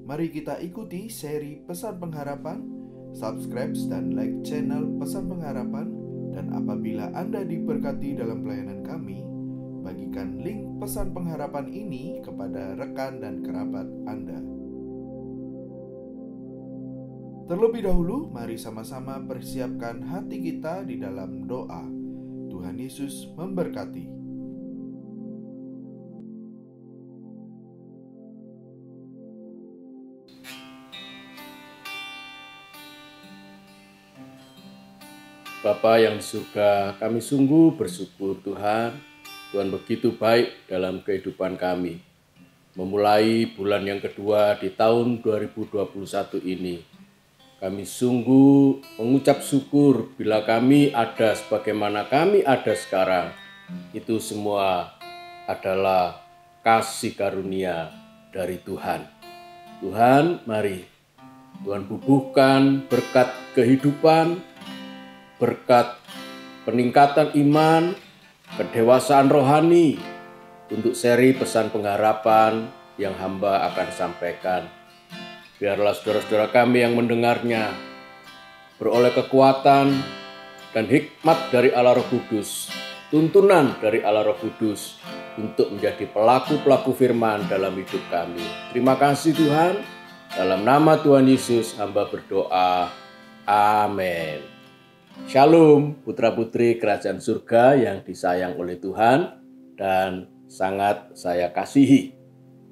Mari kita ikuti seri Pesan Pengharapan. Subscribe dan like channel Pesan Pengharapan. Dan apabila Anda diberkati dalam pelayanan kami, bagikan link Pesan Pengharapan ini kepada rekan dan kerabat Anda. Terlebih dahulu, mari sama-sama persiapkan hati kita di dalam doa. Tuhan Yesus memberkati. Bapa yang di surga, kami sungguh bersyukur Tuhan. Tuhan begitu baik dalam kehidupan kami. Memulai bulan yang kedua di tahun 2021 ini, kami sungguh mengucap syukur bila kami ada sebagaimana kami ada sekarang. Itu semua adalah kasih karunia dari Tuhan. Tuhan, mari Tuhan bubuhkan berkat kehidupan, berkat peningkatan iman, kedewasaan rohani untuk seri Pesan Pengharapan yang hamba akan sampaikan. Biarlah saudara-saudara kami yang mendengarnya beroleh kekuatan dan hikmat dari Allah Roh Kudus, tuntunan dari Allah Roh Kudus untuk menjadi pelaku-pelaku firman dalam hidup kami. Terima kasih Tuhan, dalam nama Tuhan Yesus hamba berdoa. Amin. Shalom putra-putri kerajaan surga yang disayang oleh Tuhan dan sangat saya kasihi.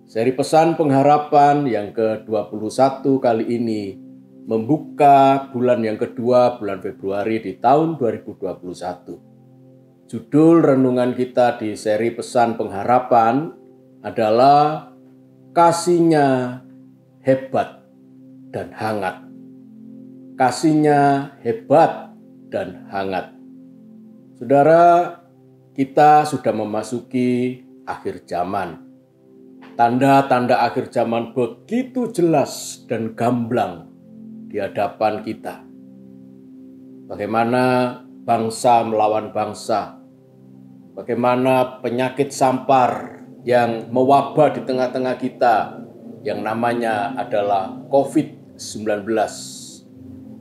Seri Pesan Pengharapan yang ke-21 kali ini membuka bulan yang kedua, bulan Februari di tahun 2021. Judul renungan kita di seri Pesan Pengharapan adalah Kasihnya Hebat dan Hangat. Kasihnya hebat dan hangat. Saudara, kita sudah memasuki akhir zaman. Tanda-tanda akhir zaman begitu jelas dan gamblang di hadapan kita. Bagaimana bangsa melawan bangsa, bagaimana penyakit sampar yang mewabah di tengah-tengah kita yang namanya adalah COVID-19.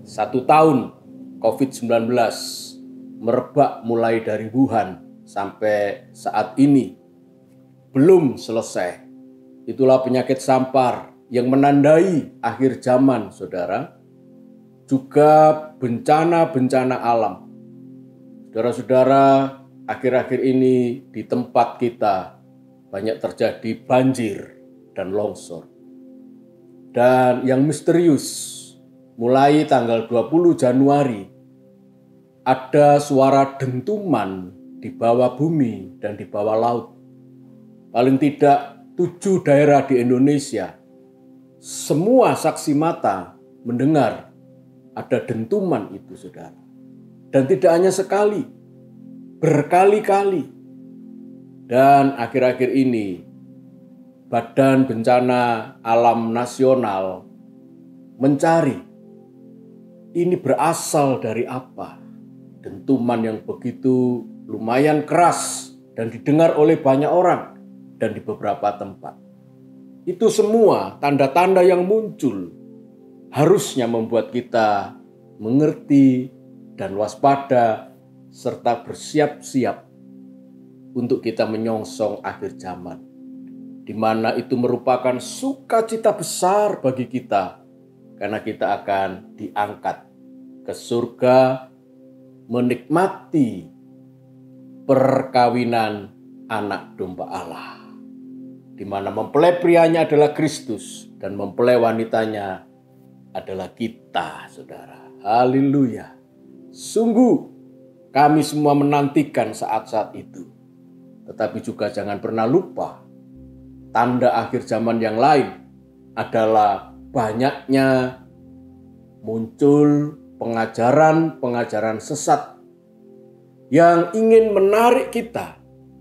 1 tahun COVID-19 merebak mulai dari Wuhan sampai saat ini belum selesai. Itulah penyakit sampar yang menandai akhir zaman, saudara. Juga bencana-bencana alam. Saudara-saudara, akhir-akhir ini di tempat kita banyak terjadi banjir dan longsor. Dan yang misterius, mulai tanggal 20 Januari, ada suara dentuman di bawah bumi dan di bawah laut. Paling tidak 7 daerah di Indonesia, semua saksi mata mendengar ada dentuman itu, saudara. Dan tidak hanya sekali, berkali-kali. Dan akhir-akhir ini, Badan Bencana Alam Nasional mencari ini berasal dari apa. Dentuman yang begitu lumayan keras dan didengar oleh banyak orang dan di beberapa tempat. Itu semua tanda-tanda yang muncul harusnya membuat kita mengerti dan waspada serta bersiap-siap untuk kita menyongsong akhir zaman, di mana itu merupakan sukacita besar bagi kita karena kita akan diangkat ke surga menikmati perkawinan anak domba Allah, di mana mempelai prianya adalah Kristus dan mempelai wanitanya adalah kita, saudara. Haleluya. Sungguh kami semua menantikan saat-saat itu. Tetapi juga jangan pernah lupa, tanda akhir zaman yang lain adalah banyaknya muncul pengajaran-pengajaran sesat yang ingin menarik kita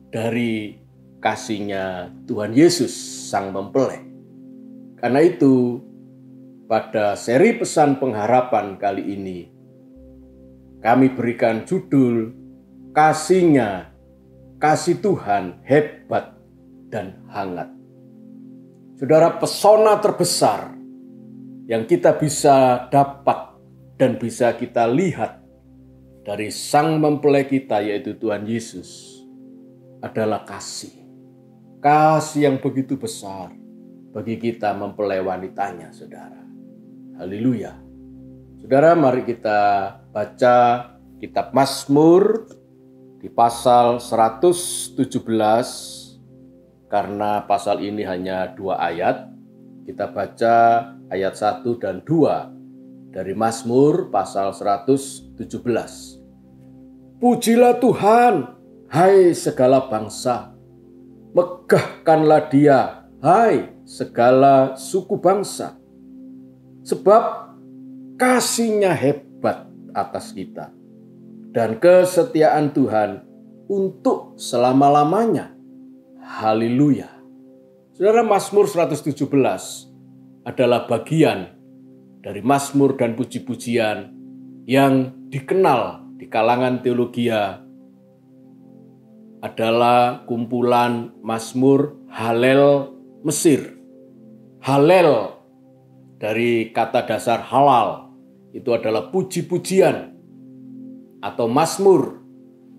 dari kasihnya Tuhan Yesus Sang Mempelai. Karena itu, pada seri Pesan Pengharapan kali ini, kami berikan judul Kasihnya, Kasih Tuhan Hebat dan Hangat. Saudara, pesona terbesar yang kita bisa dapat dan bisa kita lihat dari Sang Mempelai kita, yaitu Tuhan Yesus, adalah kasih. Kasih yang begitu besar bagi kita mempelai wanitanya, saudara. Haleluya. Saudara, mari kita baca kitab Mazmur di pasal 117, karena pasal ini hanya 2 ayat. Kita baca ayat 1 dan 2 dari Mazmur pasal 117. Pujilah Tuhan, hai segala bangsa. Megahkanlah Dia, hai segala suku bangsa. Sebab kasih-Nya hebat atas kita, dan kesetiaan Tuhan untuk selama-lamanya. Haleluya. Saudara, Mazmur 117 adalah bagian dari mazmur dan puji-pujian yang dikenal di kalangan teologia adalah kumpulan mazmur Halel Mesir. Halel dari kata dasar halal, itu adalah puji-pujian atau mazmur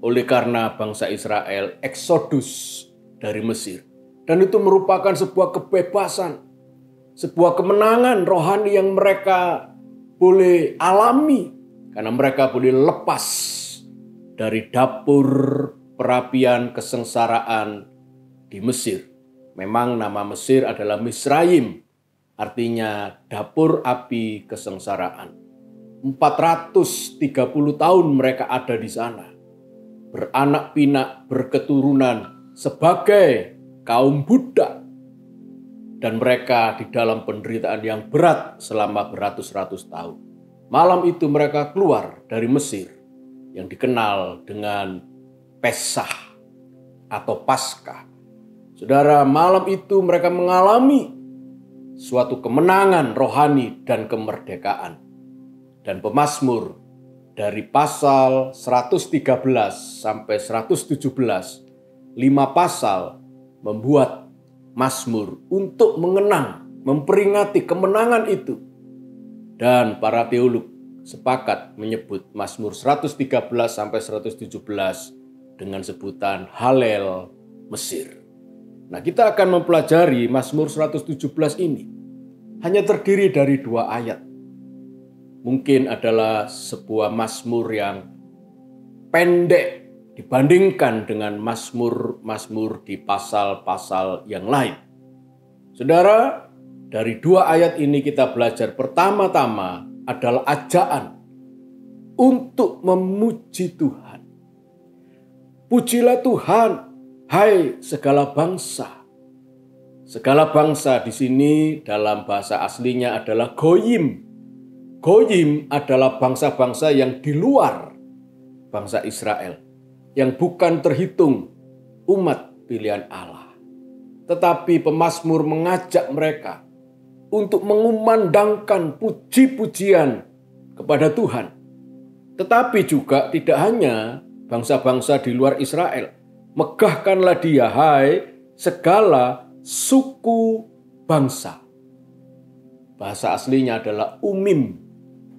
oleh karena bangsa Israel eksodus dari Mesir. Dan itu merupakan sebuah kebebasan, sebuah kemenangan rohani yang mereka boleh alami karena mereka boleh lepas dari dapur perapian kesengsaraan di Mesir. Memang nama Mesir adalah Misraim, artinya dapur api kesengsaraan. 430 tahun mereka ada di sana, beranak pinak, berketurunan sebagai kaum budak, dan mereka di dalam penderitaan yang berat selama beratus-ratus tahun. Malam itu mereka keluar dari Mesir yang dikenal dengan Pesah atau Paskah. Saudara, malam itu mereka mengalami suatu kemenangan rohani dan kemerdekaan. Dan pemazmur dari pasal 113 sampai 117, 5 pasal membuat mazmur untuk mengenang, memperingati kemenangan itu. Dan para teolog sepakat menyebut Mazmur 113 sampai 117 dengan sebutan Halel Mesir. Nah, kita akan mempelajari Mazmur 117 ini. Hanya terdiri dari 2 ayat. Mungkin adalah sebuah mazmur yang pendek dibandingkan dengan mazmur-mazmur di pasal-pasal yang lain. Saudara, dari 2 ayat ini kita belajar pertama-tama adalah ajaan untuk memuji Tuhan. Pujilah Tuhan, hai segala bangsa. Segala bangsa di sini dalam bahasa aslinya adalah goyim. Goyim adalah bangsa-bangsa yang di luar bangsa Israel, yang bukan terhitung umat pilihan Allah. Tetapi pemazmur mengajak mereka untuk mengumandangkan puji-pujian kepada Tuhan. Tetapi juga tidak hanya bangsa-bangsa di luar Israel. Megahkanlah Dia, hai segala suku bangsa. Bahasa aslinya adalah umim,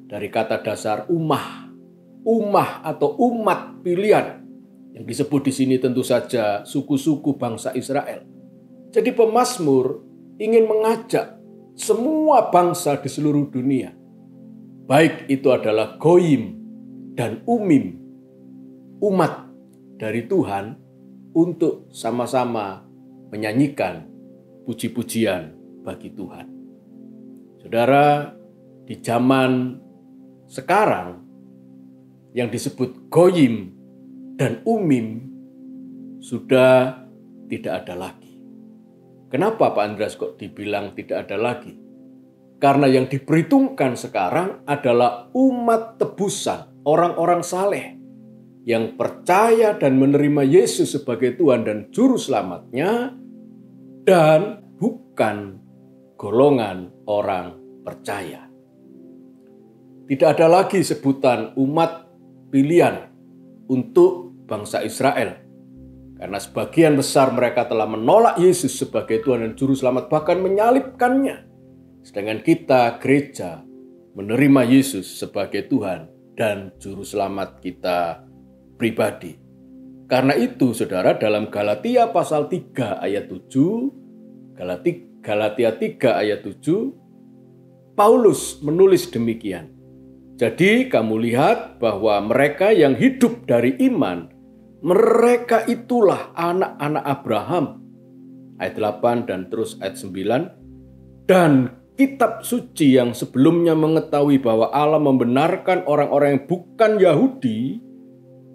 dari kata dasar umah. Umah atau umat pilihan. Yang disebut di sini tentu saja suku-suku bangsa Israel. Jadi pemazmur ingin mengajak semua bangsa di seluruh dunia, baik itu adalah goyim dan umim, umat dari Tuhan, untuk sama-sama menyanyikan puji-pujian bagi Tuhan. Saudara, di zaman sekarang yang disebut goyim dan umim sudah tidak ada lagi. Kenapa Pak Andreas kok dibilang tidak ada lagi? Karena yang diperhitungkan sekarang adalah umat tebusan, orang-orang saleh yang percaya dan menerima Yesus sebagai Tuhan dan Juru Selamatnya, dan bukan golongan orang percaya. Tidak ada lagi sebutan umat pilihan untuk bangsa Israel. Karena sebagian besar mereka telah menolak Yesus sebagai Tuhan dan Juru Selamat, bahkan menyalibkannya. Sedangkan kita, gereja, menerima Yesus sebagai Tuhan dan Juru Selamat kita pribadi. Karena itu, saudara, dalam Galatia pasal 3 ayat 7, Galatia 3 ayat 7, Paulus menulis demikian. Jadi kamu lihat bahwa mereka yang hidup dari iman, mereka itulah anak-anak Abraham. Ayat 8 dan terus ayat 9. Dan kitab suci yang sebelumnya mengetahui bahwa Allah membenarkan orang-orang yang bukan Yahudi,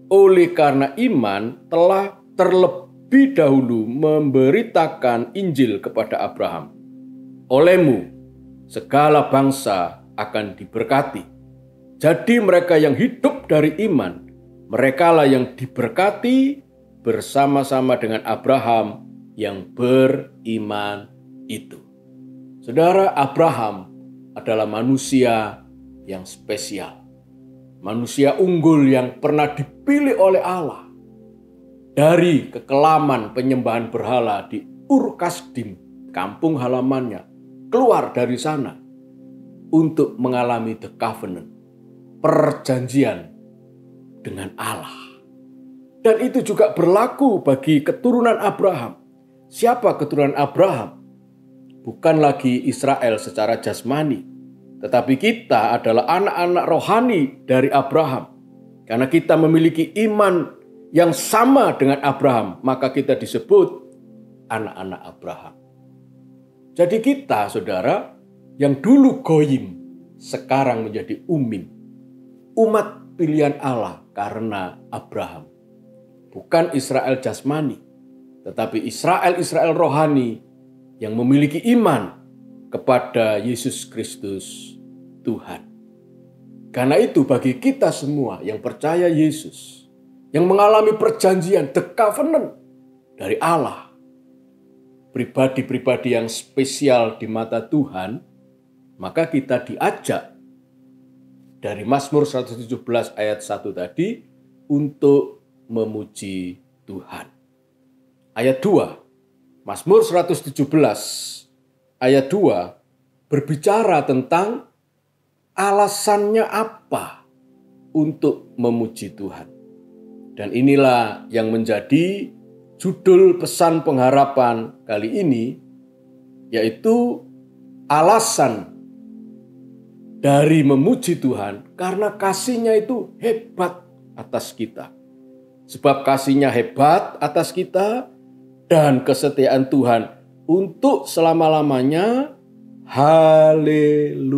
oleh karena iman telah terlebih dahulu memberitakan Injil kepada Abraham. Olehmu segala bangsa akan diberkati. Jadi mereka yang hidup dari iman, merekalah yang diberkati bersama-sama dengan Abraham yang beriman itu. Saudara, Abraham adalah manusia yang spesial. Manusia unggul yang pernah dipilih oleh Allah dari kekelaman penyembahan berhala di Ur Kasdim, kampung halamannya, keluar dari sana untuk mengalami the covenant, perjanjian dengan Allah. Dan itu juga berlaku bagi keturunan Abraham. Siapa keturunan Abraham? Bukan lagi Israel secara jasmani, tetapi kita adalah anak-anak rohani dari Abraham. Karena kita memiliki iman yang sama dengan Abraham, maka kita disebut anak-anak Abraham. Jadi kita, saudara, yang dulu goyim, sekarang menjadi umim. Umat pilihan Allah karena Abraham. Bukan Israel jasmani, tetapi Israel rohani yang memiliki iman kepada Yesus Kristus Tuhan. Karena itu bagi kita semua yang percaya Yesus, yang mengalami perjanjian, the covenant dari Allah, pribadi-pribadi yang spesial di mata Tuhan, maka kita diajak dari Mazmur 117 ayat 1 tadi untuk memuji Tuhan. Ayat 2, Mazmur 117 ayat 2 berbicara tentang alasannya apa untuk memuji Tuhan. Dan inilah yang menjadi judul pesan pengharapan kali ini, yaitu alasan dari memuji Tuhan karena kasih-Nya itu hebat atas kita. Sebab kasih-Nya hebat atas kita dan kesetiaan Tuhan untuk selama-lamanya. Haleluya.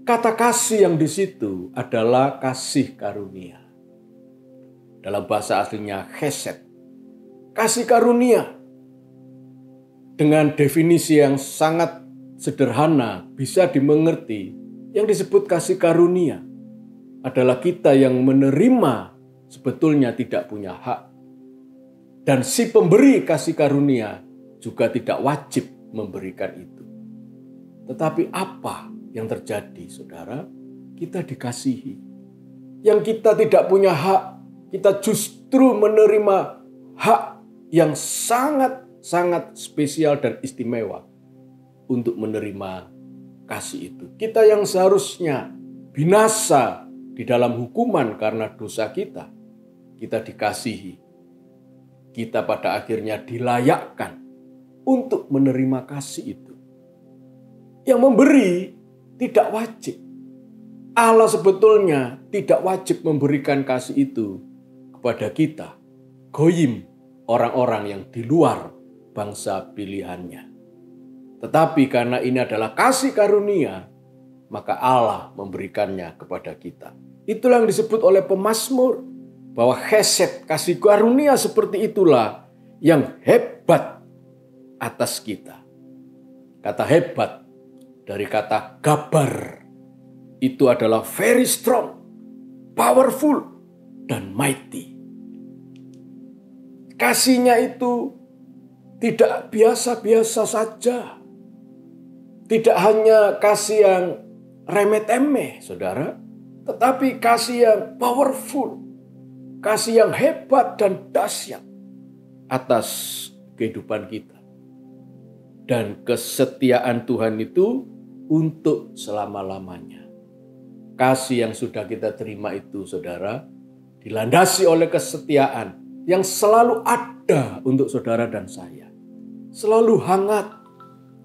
Kata kasih yang di situ adalah kasih karunia. Dalam bahasa aslinya chesed. Kasih karunia. Dengan definisi yang sangat sederhana bisa dimengerti, yang disebut kasih karunia adalah kita yang menerima sebetulnya tidak punya hak. Dan si pemberi kasih karunia juga tidak wajib memberikan itu. Tetapi apa yang terjadi, saudara? Kita dikasihi. Yang kita tidak punya hak, kita justru menerima hak yang sangat spesial dan istimewa untuk menerima kasih itu. Kita yang seharusnya binasa di dalam hukuman karena dosa kita, kita dikasihi. Kita pada akhirnya dilayakkan untuk menerima kasih itu. Yang memberi tidak wajib. Allah sebetulnya tidak wajib memberikan kasih itu kepada kita, goyim, orang-orang yang di luar bangsa pilihannya. Tetapi karena ini adalah kasih karunia, maka Allah memberikannya kepada kita. Itulah yang disebut oleh pemazmur, bahwa chesed, kasih karunia seperti itulah yang hebat atas kita. Kata hebat dari kata gabar, itu adalah very strong, powerful, dan mighty. Kasih-Nya itu tidak biasa-biasa saja. Tidak hanya kasih yang remeh-temeh, saudara, tetapi kasih yang powerful, kasih yang hebat dan dahsyat atas kehidupan kita. Dan kesetiaan Tuhan itu untuk selama-lamanya. Kasih yang sudah kita terima itu, saudara, dilandasi oleh kesetiaan yang selalu ada untuk saudara dan saya. Selalu hangat,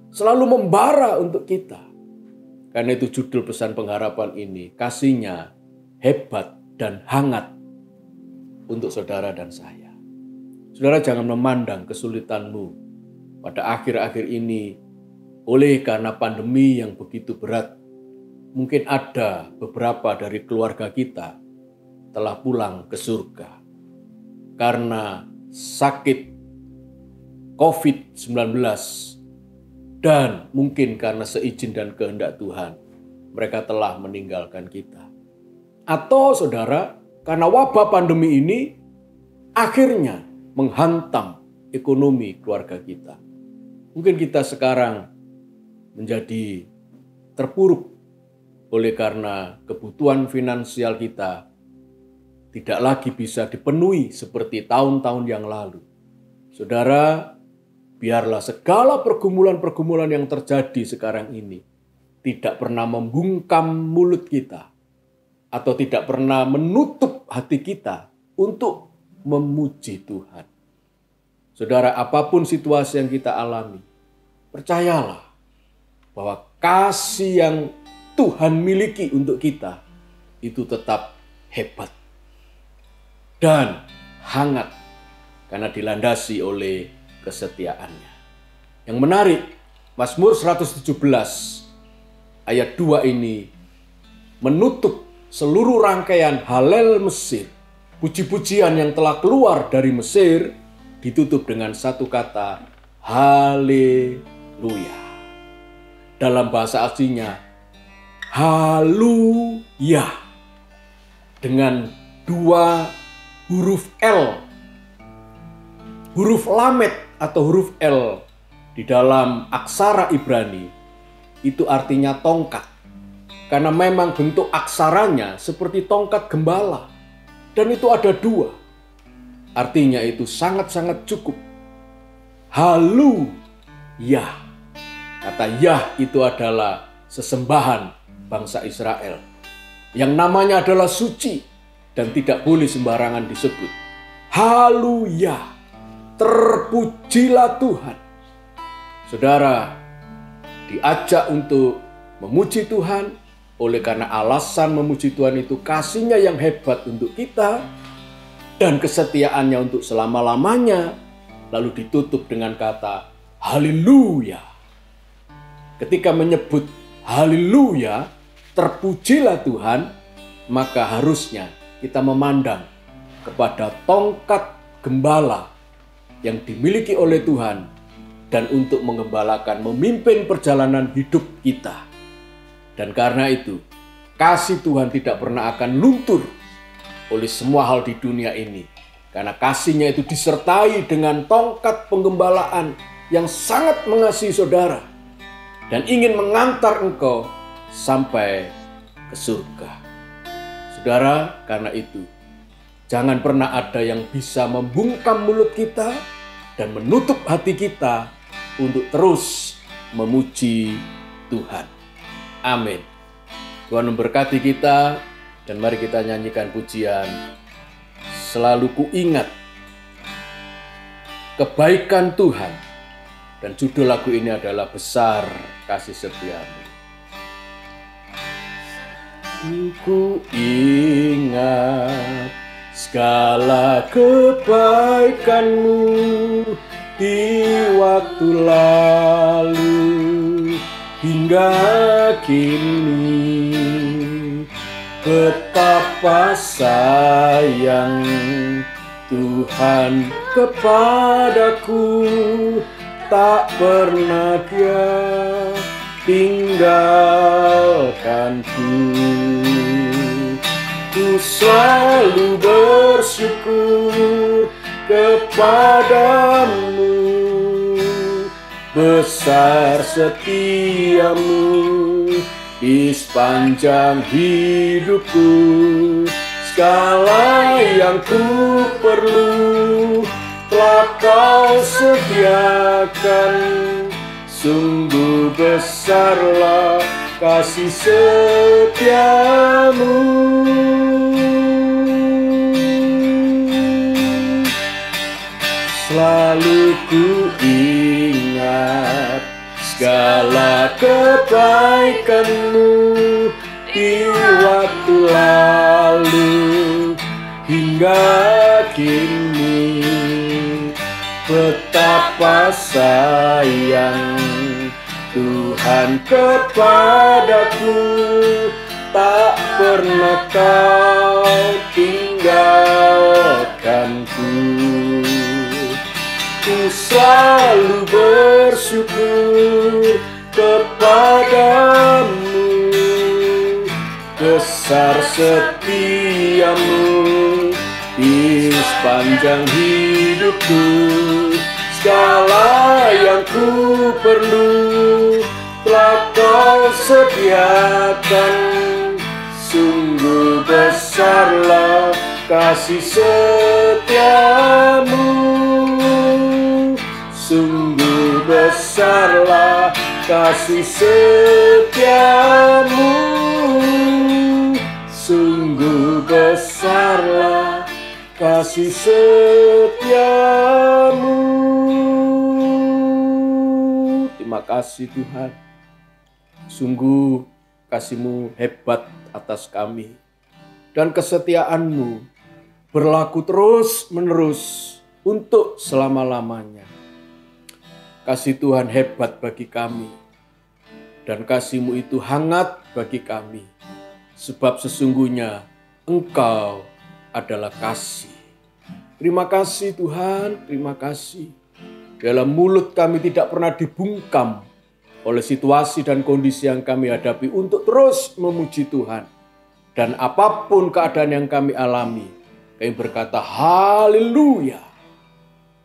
selalu membara untuk kita. Karena itu judul pesan pengharapan ini, kasihnya hebat dan hangat untuk saudara dan saya. Saudara, jangan memandang kesulitanmu pada akhir-akhir ini oleh karena pandemi yang begitu berat. Mungkin ada beberapa dari keluarga kita telah pulang ke surga karena sakit COVID-19, dan mungkin karena seizin dan kehendak Tuhan mereka telah meninggalkan kita. Atau saudara, karena wabah pandemi ini akhirnya menghantam ekonomi keluarga kita. Mungkin kita sekarang menjadi terpuruk oleh karena kebutuhan finansial kita tidak lagi bisa dipenuhi seperti tahun-tahun yang lalu. Saudara, biarlah segala pergumulan-pergumulan yang terjadi sekarang ini tidak pernah membungkam mulut kita atau tidak pernah menutup hati kita untuk memuji Tuhan. Saudara, apapun situasi yang kita alami, percayalah bahwa kasih yang Tuhan miliki untuk kita itu tetap hebat dan hangat karena dilandasi oleh kesetiaannya. Yang menarik, Mazmur 117 ayat 2 ini menutup seluruh rangkaian Halel Mesir. Puji-pujian yang telah keluar dari Mesir ditutup dengan satu kata, haleluya. Dalam bahasa aslinya, haluya. Dengan dua huruf L. Huruf lamet atau huruf L di dalam aksara Ibrani itu artinya tongkat. Karena memang bentuk aksaranya seperti tongkat gembala. Dan itu ada dua. Artinya itu sangat-sangat cukup. Haluya. Kata Yah itu adalah sesembahan bangsa Israel. Yang namanya adalah suci dan tidak boleh sembarangan disebut. Haluya. Terpujilah Tuhan. Saudara, diajak untuk memuji Tuhan. Oleh karena alasan memuji Tuhan itu kasihnya yang hebat untuk kita dan kesetiaannya untuk selama-lamanya, lalu ditutup dengan kata haleluya. Ketika menyebut haleluya, terpujilah Tuhan, maka harusnya kita memandang kepada tongkat gembala yang dimiliki oleh Tuhan dan untuk menggembalakan, memimpin perjalanan hidup kita. Dan karena itu, kasih Tuhan tidak pernah akan luntur oleh semua hal di dunia ini. Karena kasihnya itu disertai dengan tongkat penggembalaan yang sangat mengasihi saudara. Dan ingin mengantar engkau sampai ke surga. Saudara, karena itu, jangan pernah ada yang bisa membungkam mulut kita dan menutup hati kita untuk terus memuji Tuhan. Amin. Tuhan memberkati kita dan mari kita nyanyikan pujian Selalu Ku Ingat Kebaikan Tuhan. Dan judul lagu ini adalah Besar Kasih Setiamu. Ku ingat segala kebaikan-Mu di waktu lalu hingga kini, betapa sayang Tuhan kepadaku, tak pernah Dia tinggalkanku. Ku selalu bersyukur kepadamu, besar setiamu di sepanjang hidupku. Segala yang ku perlu telah Kau sediakan, sungguh besarlah kasih setiamu. Selalu ku ingat segala kebaikanmu di waktu lalu hingga kini. Betapa sayang Tuhan kepadaku, tak pernah kau tinggalkanku. Ku selalu bersyukur kepadamu, besar setiamu di sepanjang hidupku. Segala yang ku perlu telah kau sediakan. Sungguh besarlah kasih setiamu, sungguh besarlah kasih setiamu, sungguh besarlah kasih setiamu. Terima kasih Tuhan, sungguh kasih-Mu hebat atas kami, dan kesetiaan-Mu berlaku terus-menerus untuk selama-lamanya. Kasih Tuhan hebat bagi kami, dan kasih-Mu itu hangat bagi kami, sebab sesungguhnya Engkau adalah kasih. Terima kasih Tuhan, terima kasih. Dalam mulut kami tidak pernah dibungkam oleh situasi dan kondisi yang kami hadapi untuk terus memuji Tuhan. Dan apapun keadaan yang kami alami, kami berkata haleluya.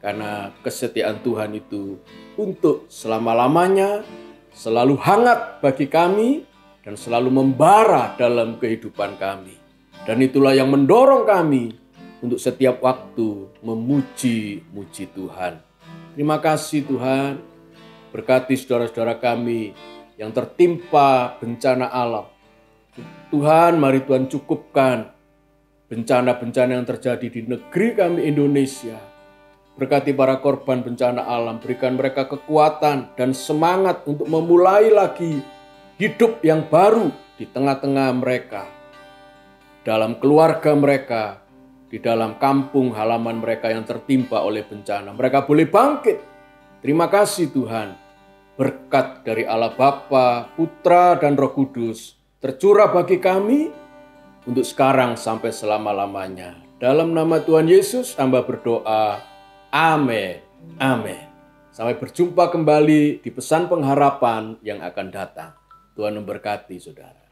Karena kesetiaan Tuhan itu untuk selama-lamanya, selalu hangat bagi kami, dan selalu membara dalam kehidupan kami. Dan itulah yang mendorong kami untuk setiap waktu memuji-muji Tuhan. Terima kasih Tuhan, berkati saudara-saudara kami yang tertimpa bencana alam. Tuhan, mari Tuhan cukupkan bencana-bencana yang terjadi di negeri kami Indonesia. Berkati para korban bencana alam, berikan mereka kekuatan dan semangat untuk memulai lagi hidup yang baru di tengah-tengah mereka, dalam keluarga mereka, di dalam kampung halaman mereka yang tertimpa oleh bencana. Mereka boleh bangkit. Terima kasih Tuhan. Berkat dari Allah Bapa, Putra, dan Roh Kudus tercurah bagi kami untuk sekarang sampai selama-lamanya. Dalam nama Tuhan Yesus, hamba berdoa. Amin. Amin. Sampai berjumpa kembali di pesan pengharapan yang akan datang. Tuhan memberkati saudara.